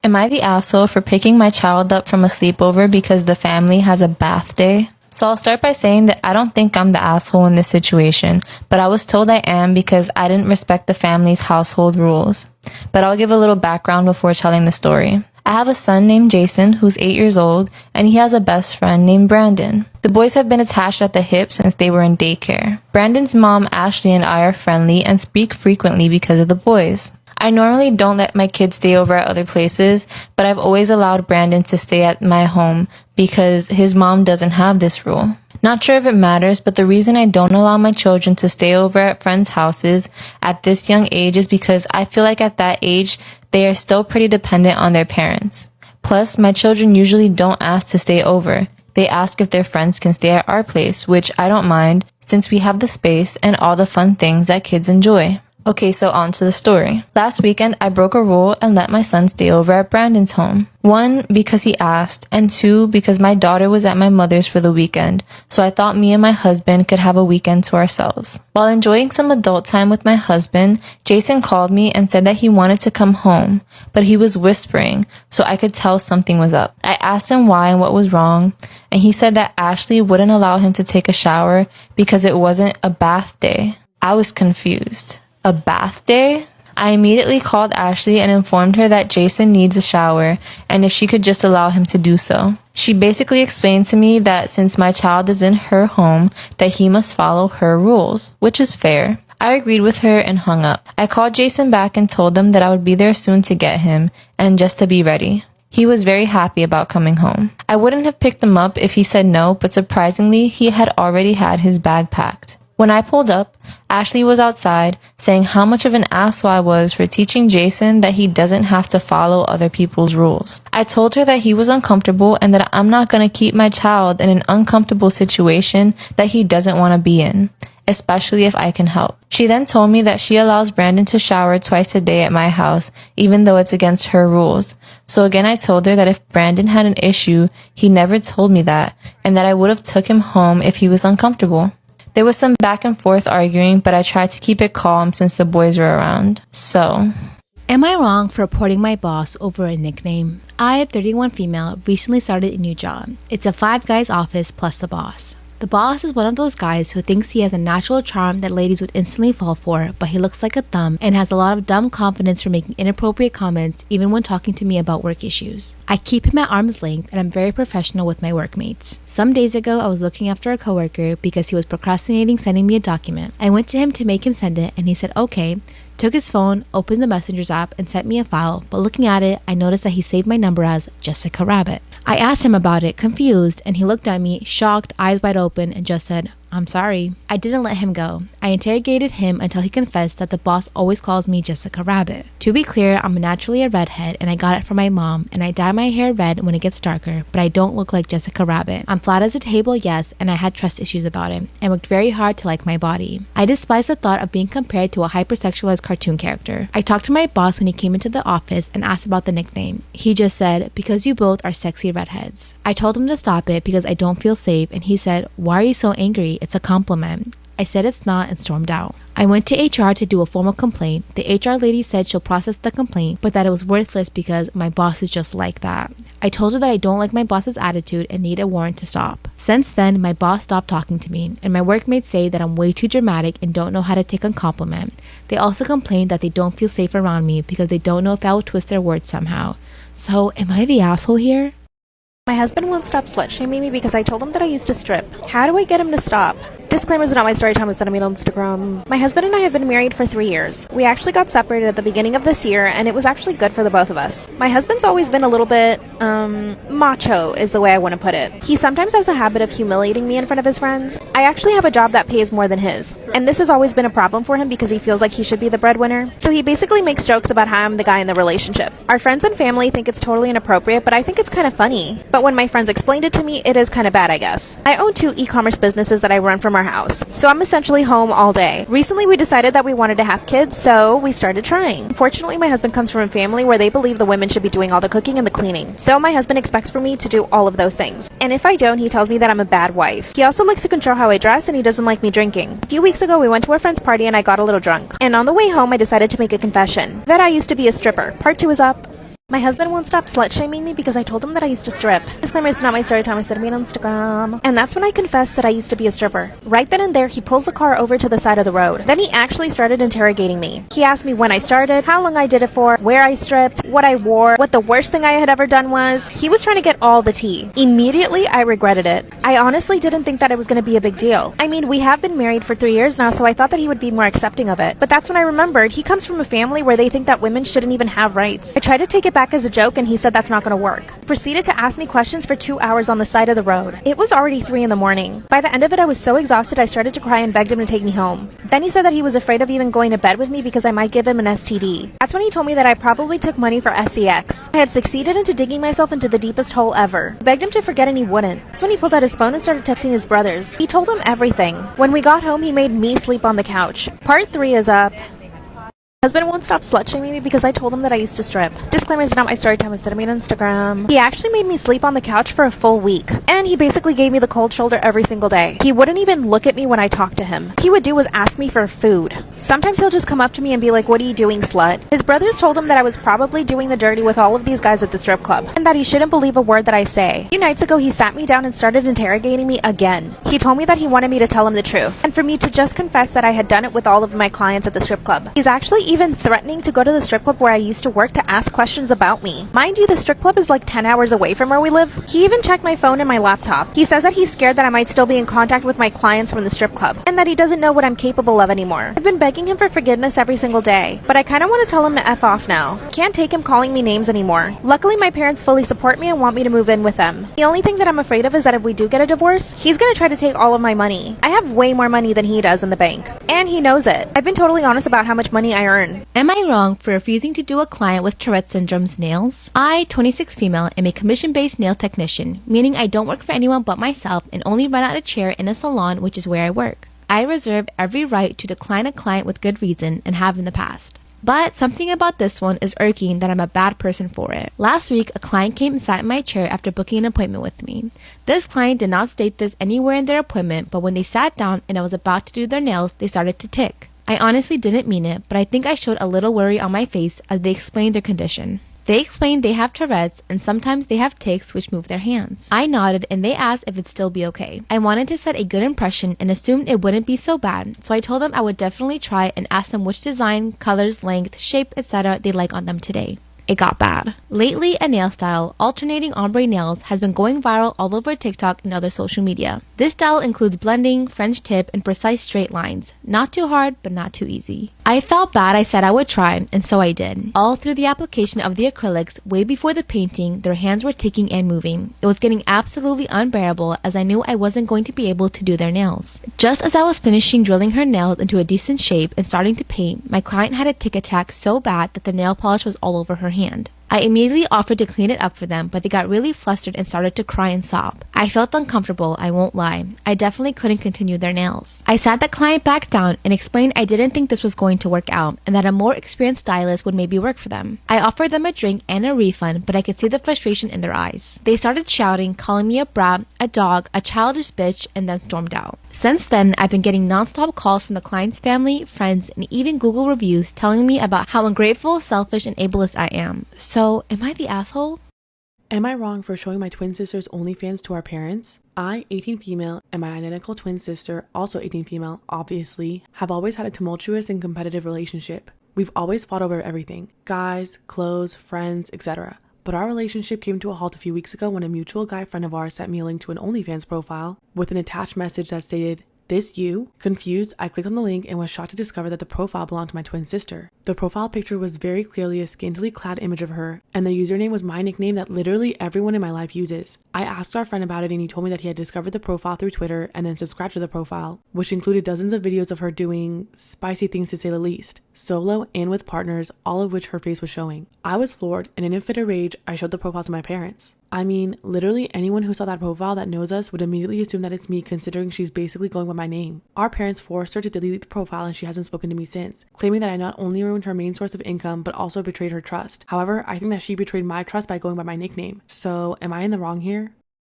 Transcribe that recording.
Am I the asshole for picking my child up from a sleepover because the family has a bath day? So I'll start by saying that I don't think I'm the asshole in this situation, but I was told I am because I didn't respect the family's household rules. But I'll give a little background before telling the story. I have a son named Jason who's 8 years old, and he has a best friend named Brandon. The boys have been attached at the hip since they were in daycare. Brandon's mom, Ashley, and I are friendly and speak frequently because of the boys. I normally don't let my kids stay over at other places, but I've always allowed Brandon to stay at my home because his mom doesn't have this rule. Not sure if it matters, but the reason I don't allow my children to stay over at friends' houses at this young age is because I feel like at that age, they are still pretty dependent on their parents. Plus, my children usually don't ask to stay over. They ask if their friends can stay at our place, which I don't mind since we have the space and all the fun things that kids enjoy. Okay, so on to the story. Last weekend, I broke a rule and let my son stay over at Brandon's home. 1, because he asked, and 2, because my daughter was at my mother's for the weekend, so I thought me and my husband could have a weekend to ourselves. While enjoying some adult time with my husband, Jason called me and said that he wanted to come home, but he was whispering, so I could tell something was up. I asked him why and what was wrong, and he said that Ashley wouldn't allow him to take a shower because it wasn't a bath day. I was confused. A bath day? I immediately called Ashley and informed her that Jason needs a shower and if she could just allow him to do so. She basically explained to me that since my child is in her home, that he must follow her rules, which is fair. I agreed with her and hung up. I called Jason back and told him that I would be there soon to get him and just to be ready. He was very happy about coming home. I wouldn't have picked him up if he said no, but surprisingly, he had already had his bag packed. When I pulled up, Ashley was outside saying how much of an asshole I was for teaching Jason that he doesn't have to follow other people's rules. I told her that he was uncomfortable and that I'm not going to keep my child in an uncomfortable situation that he doesn't want to be in, especially if I can help. She then told me that she allows Brandon to shower twice a day at my house, even though it's against her rules. So again, I told her that if Brandon had an issue, he never told me that, and that I would have took him home if he was uncomfortable. There was some back and forth arguing, but I tried to keep it calm since the boys were around. So, am I wrong for reporting my boss over a nickname? I, 31 female, recently started a new job. It's a 5 guys office plus the boss. The boss is one of those guys who thinks he has a natural charm that ladies would instantly fall for, but he looks like a thumb and has a lot of dumb confidence for making inappropriate comments even when talking to me about work issues. I keep him at arm's length and I'm very professional with my workmates. Some days ago, I was looking after a coworker because he was procrastinating sending me a document. I went to him to make him send it and he said okay, took his phone, opened the Messengers app, and sent me a file, but looking at it, I noticed that he saved my number as Jessica Rabbit. I asked him about it, confused, and he looked at me, shocked, eyes wide open, and just said, I'm sorry. I didn't let him go. I interrogated him until he confessed that the boss always calls me Jessica Rabbit. To be clear, I'm naturally a redhead and I got it from my mom, and I dye my hair red when it gets darker, but I don't look like Jessica Rabbit. I'm flat as a table, yes, and I had trust issues about it. I worked very hard to like my body. I despise the thought of being compared to a hypersexualized cartoon character. I talked to my boss when he came into the office and asked about the nickname. He just said, because you both are sexy redheads. I told him to stop it because I don't feel safe, and he said, why are you so angry? It's a compliment. I said it's not and stormed out. I went to HR to do a formal complaint. The HR lady said she'll process the complaint, but that it was worthless because my boss is just like that. I told her that I don't like my boss's attitude and need a warrant to stop. Since then, my boss stopped talking to me, and my workmates say that I'm way too dramatic and don't know how to take a compliment. They also complain that they don't feel safe around me because they don't know if I will twist their words somehow. So, am I the asshole here? My husband won't stop slut-shaming me because I told him that I used to strip. How do I get him to stop? Disclaimers are not my story time, it's sent me on Instagram. My husband and I have been married for 3 years. We actually got separated at the beginning of this year, and it was actually good for the both of us. My husband's always been a little bit, macho is the way I want to put it. He sometimes has a habit of humiliating me in front of his friends. I actually have a job that pays more than his, and this has always been a problem for him because he feels like he should be the breadwinner. So he basically makes jokes about how I'm the guy in the relationship. Our friends and family think it's totally inappropriate, but I think it's kind of funny. But when my friends explained it to me, it is kind of bad, I guess. I own 2 e-commerce businesses that I run from our house, so I'm essentially home all day. Recently, we decided that we wanted to have kids, so we started trying. Unfortunately, my husband comes from a family where they believe the women should be doing all the cooking and the cleaning. So my husband expects for me to do all of those things. And if I don't, he tells me that I'm a bad wife. He also likes to control how I dress, and he doesn't like me drinking. A few weeks ago, we went to a friend's party and I got a little drunk. And on the way home, I decided to make a confession that I used to be a stripper. Part 2 is up. My husband won't stop slut-shaming me because I told him that I used to strip. Disclaimer, it's not my story time, I said it on Instagram. And that's when I confessed that I used to be a stripper. Right then and there, he pulls the car over to the side of the road. Then he actually started interrogating me. He asked me when I started, how long I did it for, where I stripped, what I wore, what the worst thing I had ever done was. He was trying to get all the tea. Immediately, I regretted it. I honestly didn't think that it was going to be a big deal. I mean, we have been married for 3 years now, so I thought that he would be more accepting of it. But that's when I remembered he comes from a family where they think that women shouldn't even have rights. I tried to take it back as a joke and he said that's not going to work. He proceeded to ask me questions for 2 hours on the side of the road. It was already 3 in the morning. By the end of it, I was so exhausted I started to cry and begged him to take me home. Then he said that he was afraid of even going to bed with me because I might give him an STD. That's when he told me that I probably took money for sex. I had succeeded into digging myself into the deepest hole ever. I begged him to forget and he wouldn't. That's when he pulled out his phone and started texting his brothers. He told them everything. When we got home, he made me sleep on the couch. Part 3 is up. Husband won't stop slut-shaming me because I told him that I used to strip. Disclaimer, it's not my story time, I said it on Instagram. He actually made me sleep on the couch for a full week. And he basically gave me the cold shoulder every single day. He wouldn't even look at me when I talked to him. He would do was ask me for food. Sometimes he'll just come up to me and be like, what are you doing, slut? His brothers told him that I was probably doing the dirty with all of these guys at the strip club. And that he shouldn't believe a word that I say. A few nights ago, he sat me down and started interrogating me again. He told me that he wanted me to tell him the truth. And for me to just confess that I had done it with all of my clients at the strip club. He's actually even threatening to go to the strip club where I used to work to ask questions about me. Mind you, the strip club is like 10 hours away from where we live. He even checked my phone and my laptop. He says that he's scared that I might still be in contact with my clients from the strip club, and that he doesn't know what I'm capable of anymore. I've been begging him for forgiveness every single day, but I kind of want to tell him to F off now. Can't take him calling me names anymore. Luckily, my parents fully support me and want me to move in with them. The only thing that I'm afraid of is that if we do get a divorce, he's gonna try to take all of my money. I have way more money than he does in the bank, and he knows it. I've been totally honest about how much money I earn. Am I wrong for refusing to do a client with Tourette syndrome's nails? I, 26 female, am a commission-based nail technician, meaning I don't work for anyone but myself and only rent out a chair in a salon, which is where I work. I reserve every right to decline a client with good reason and have in the past. But something about this one is irking that I'm a bad person for it. Last week, a client came and sat in my chair after booking an appointment with me. This client did not state this anywhere in their appointment, but when they sat down and I was about to do their nails, they started to tick. I honestly didn't mean it, but I think I showed a little worry on my face as they explained their condition. They explained they have Tourette's and sometimes they have tics which move their hands. I nodded and they asked if it'd still be okay. I wanted to set a good impression and assumed it wouldn't be so bad, so I told them I would definitely try and ask them which design, colors, length, shape, etc. they like on them today. It got bad. Lately, a nail style, alternating ombre nails, has been going viral all over TikTok and other social media. This style includes blending, French tip, and precise straight lines. Not too hard, but not too easy. I felt bad. I said I would try, and so I did. All through the application of the acrylics, way before the painting, their hands were ticking and moving. It was getting absolutely unbearable as I knew I wasn't going to be able to do their nails. Just as I was finishing drilling her nails into a decent shape and starting to paint, my client had a tic attack so bad that the nail polish was all over her hand. I immediately offered to clean it up for them, but they got really flustered and started to cry and sob. I felt uncomfortable, I won't lie. I definitely couldn't continue their nails. I sat the client back down and explained I didn't think this was going to work out and that a more experienced stylist would maybe work for them. I offered them a drink and a refund, but I could see the frustration in their eyes. They started shouting, calling me a brat, a dog, a childish bitch, and then stormed out. Since then, I've been getting non-stop calls from the client's family, friends, and even Google reviews telling me about how ungrateful, selfish, and ableist I am. So, am I the asshole? Am I wrong for showing my twin sister's OnlyFans to our parents? I, 18 female, and my identical twin sister, also 18 female, obviously, have always had a tumultuous and competitive relationship. We've always fought over everything: guys, clothes, friends, etc. But our relationship came to a halt a few weeks ago when a mutual guy friend of ours sent me a link to an OnlyFans profile with an attached message that stated, "This you?" Confused, I clicked on the link and was shocked to discover that the profile belonged to my twin sister. The profile picture was very clearly a scantily clad image of her, and the username was my nickname that literally everyone in my life uses. I asked our friend about it and he told me that he had discovered the profile through Twitter and then subscribed to the profile, which included dozens of videos of her doing spicy things to say the least, solo and with partners, all of which her face was showing. I was floored, and in a fit of rage, I showed the profile to my parents. I mean, literally anyone who saw that profile that knows us would immediately assume that it's me, considering she's basically going by my name. Our parents forced her to delete the profile and she hasn't spoken to me since, claiming that I not only ruined her main source of income but also betrayed her trust. However, I think that she betrayed my trust by going by my nickname. So, am I in the wrong here?